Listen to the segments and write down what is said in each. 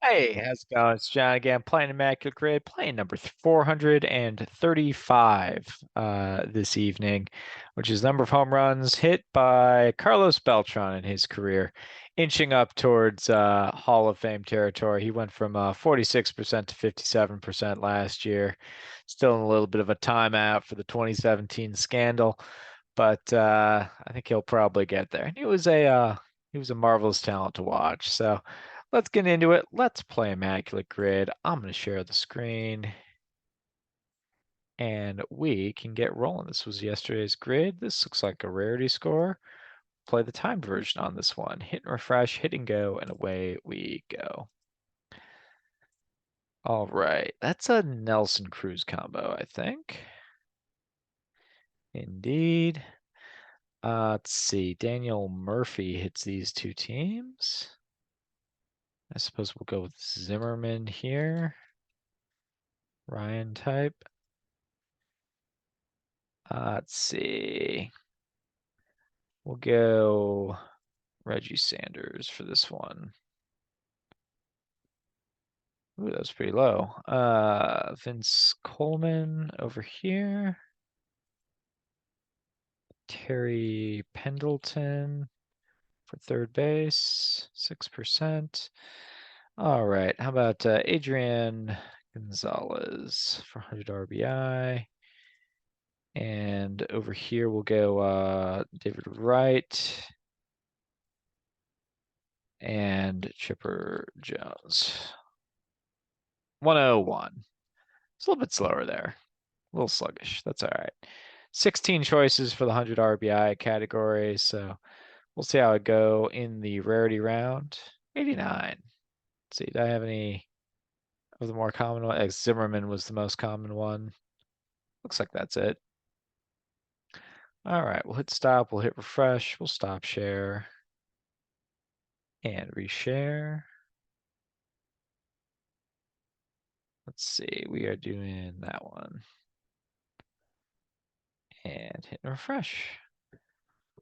Hey, how's it going? It's John again, playing Immaculate Grid, playing number 435 this evening, which is number of home runs hit by Carlos Beltran in his career, inching up towards Hall of Fame territory. He went from 46% to 57% last year. Still in a little bit of a timeout for the 2017 scandal, but I think he'll probably get there. And he was a marvelous talent to watch. So let's get into it. Let's play Immaculate Grid. I'm going to share the screen and we can get rolling. This was yesterday's grid. This looks like a rarity score. Play the timed version on this one. Hit and refresh, hit and go, and away we go. All right, that's a Nelson Cruz combo, I think. Indeed. Let's see. Daniel Murphy hits these two teams. I suppose we'll go with Zimmerman here. Ryan type. Let's see. We'll go Reggie Sanders for this one. Ooh, that was pretty low. Vince Coleman over here. Terry Pendleton for third base, 6%. All right, how about Adrian Gonzalez for 100 RBI? And over here we'll go David Wright and Chipper Jones. 101. It's a little bit slower there. A little sluggish. That's all right. 16 choices for the 100 RBI category. So we'll see how it go in the rarity round. 89. Let's see, do I have any of the more common ones? Zimmerman was the most common one. Looks like that's it. All right, we'll hit stop. We'll hit refresh. We'll stop share and reshare. Let's see, we are doing that one. And hit refresh.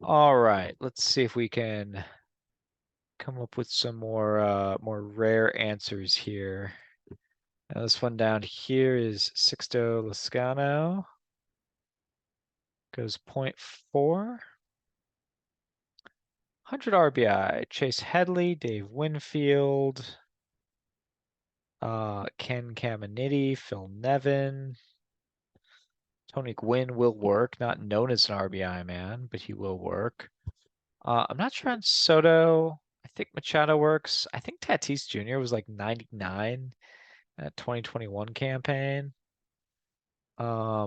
All right, let's see if we can come up with some more rare answers here. Now this one down here is Sixto Loscano. Goes 0.4. 100 RBI. Chase Headley, Dave Winfield, Ken Caminiti, Phil Nevin. Tony Gwynn will work, not known as an RBI man, but he will work. I'm not sure on Soto. I think Machado works. I think Tatis Jr. was like 99 at 2021 campaign. I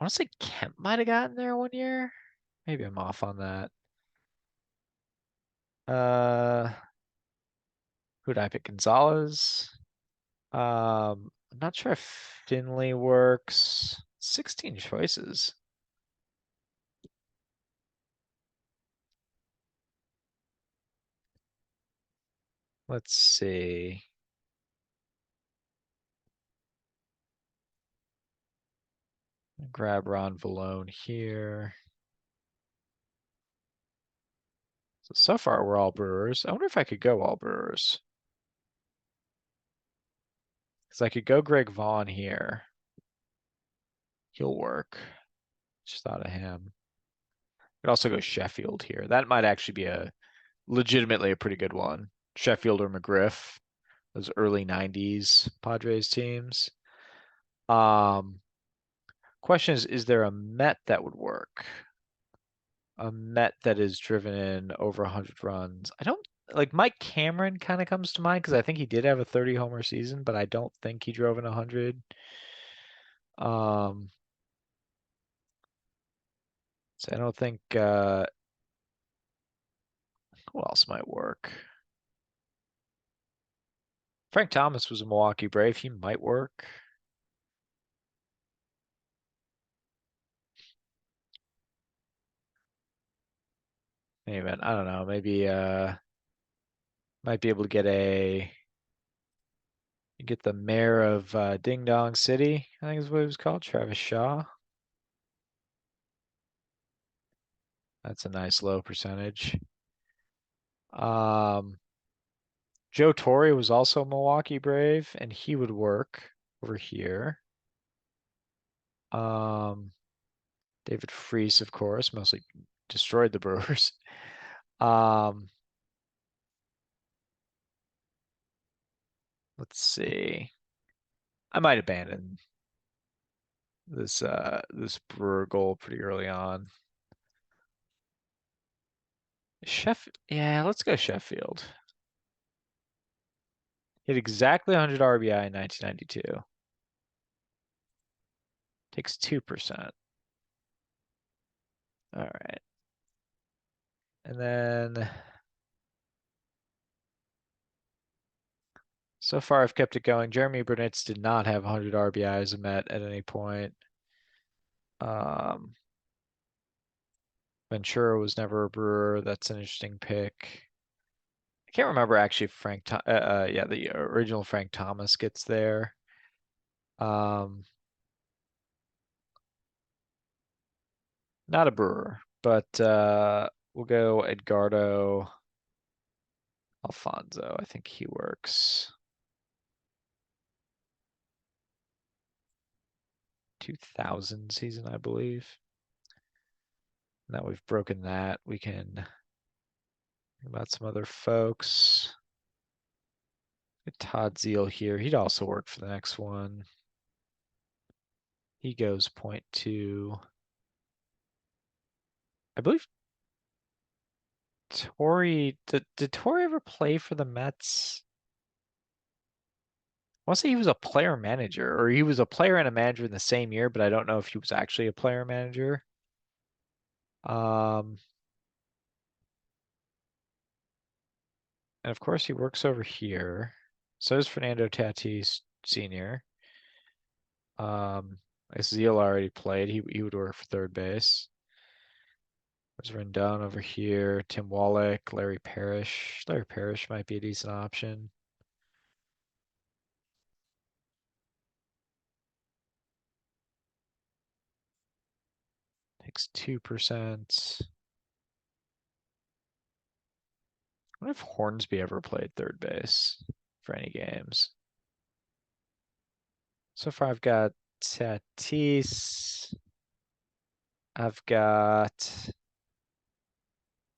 want to say Kemp might have gotten there one year. Maybe I'm off on that. Who did I pick? Gonzalez. I'm not sure if Finley works. 16 choices. Let's see. Grab Ron Valone here. So far we're all Brewers. I wonder if I could go all Brewers. Because I could go Greg Vaughn here. He'll work. Just thought of him. Could also go Sheffield here. That might actually be legitimately a pretty good one. Sheffield or McGriff, those early 90s Padres teams. Question is there a Met that would work? A Met that is driven in over 100 runs. I don't like Mike Cameron kind of comes to mind because I think he did have a 30 homer season, but I don't think he drove in 100. So I don't think who else might work? Frank Thomas was a Milwaukee Brave. He might work. Maybe, I don't know. Maybe might be able to get the mayor of Ding Dong City, I think is what it was called, Travis Shaw. That's a nice low percentage. Joe Torre was also a Milwaukee Brave, and he would work over here. Um, David Freese, of course, mostly destroyed the Brewers. Um, let's see. I might abandon this Brewer goal pretty early on. Yeah, let's go Sheffield. Hit exactly 100 RBI in 1992. Takes 2%. All right. And then so far I've kept it going. Jeremy Burnitz did not have 100 RBI as a Met at any point. Um, Ventura was never a Brewer. That's an interesting pick. I can't remember actually if yeah, the original Frank Thomas gets there. Um, not a Brewer, but we'll go Edgardo Alfonso. I think he works. 2000 season, I believe. Now we've broken that. We can think about some other folks. Get Todd Zeal here. He'd also work for the next one. He goes .2. I believe Torrey. Did Torrey ever play for the Mets? I want to say he was a player manager, or he was a player and a manager in the same year, but I don't know if he was actually a player manager. Um, and of course he works over here. So does Fernando Tatis Sr. As Zeal already played, he would work for third base. There's Rendon over here, Tim Wallach, Larry Parrish. Larry Parrish might be a decent option. Takes 2%. I wonder if Hornsby ever played third base for any games. So far I've got Tatis. I've got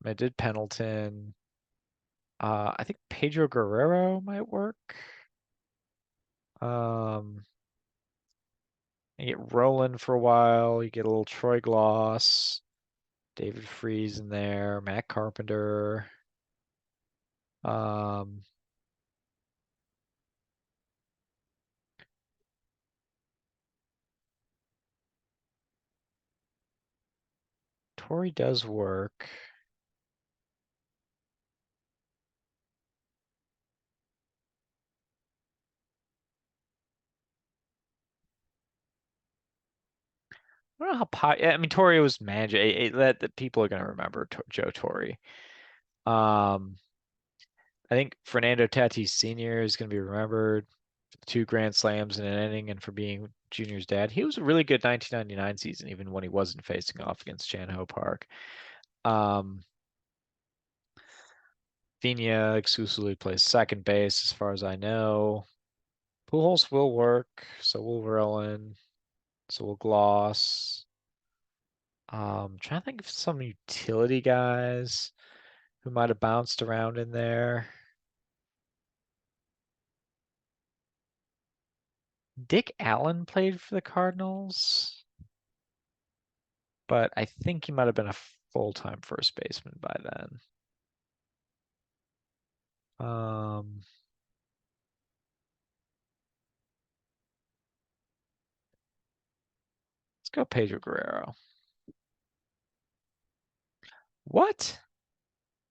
I did Pendleton. I think Pedro Guerrero might work. Um, you get Roland for a while. You get a little Troy Gloss, David Freese in there, Matt Carpenter. Um, Torrey does work. I don't know I mean, Torrey was manager. That people are going to remember Joe Torrey. I think Fernando Tatis Sr. is going to be remembered for the two grand slams in an inning and for being Junior's dad. He was a really good 1999 season, even when he wasn't facing off against Chan Ho Park. Pena exclusively plays second base, as far as I know. Pujols will work, so will Rowan, so will Gloss. Trying to think of some utility guys who might have bounced around in there. Dick Allen played for the Cardinals, but I think he might have been a full-time first baseman by then. Let's go Pedro Guerrero. What?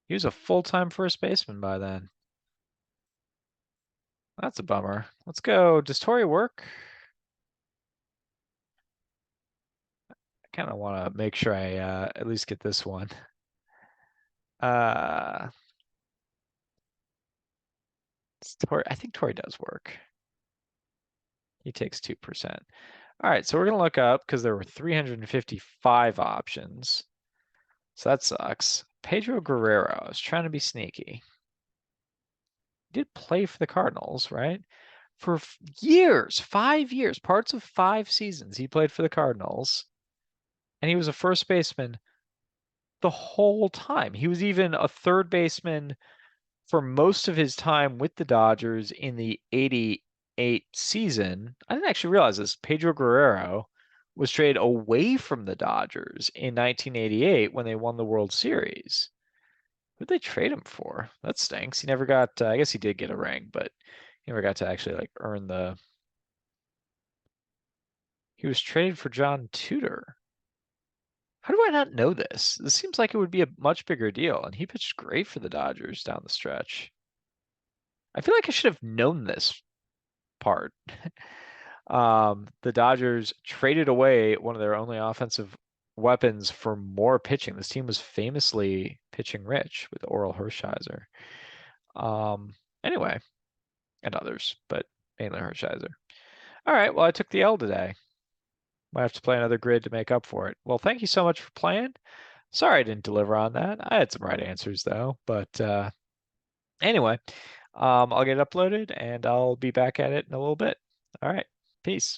He was a full-time first baseman by then. That's a bummer. Let's go. Does Torrey work? I kind of want to make sure I at least get this one. Uh, I think Torrey does work. He takes 2%. All right, so we're going to look up because there were 355 options. So that sucks. Pedro Guerrero. I was trying to be sneaky. did play for the Cardinals, right? For years, 5 years, parts of 5 seasons, he played for the Cardinals, and he was a first baseman the whole time. He was even a third baseman for most of his time with the Dodgers in the 88 season. I didn't actually realize this. Pedro Guerrero was traded away from the Dodgers in 1988 when they won the World Series. Who'd they trade him for? That stinks. He never got, I guess he did get a ring, but he never got to actually like earn the. He was traded for John Tudor. How do I not know this? This seems like it would be a much bigger deal, and he pitched great for the Dodgers down the stretch. I feel like I should have known this part. The Dodgers traded away one of their only offensive weapons for more pitching. This team was famously pitching rich with Oral Hershiser. Um, anyway, and others, but mainly Hershiser. All right, well, I took the L today. Might have to play another grid to make up for it. Well, thank you so much for playing. Sorry I didn't deliver on that. I had some right answers though, but anyway, I'll get it uploaded and I'll be back at it in a little bit. All right, peace.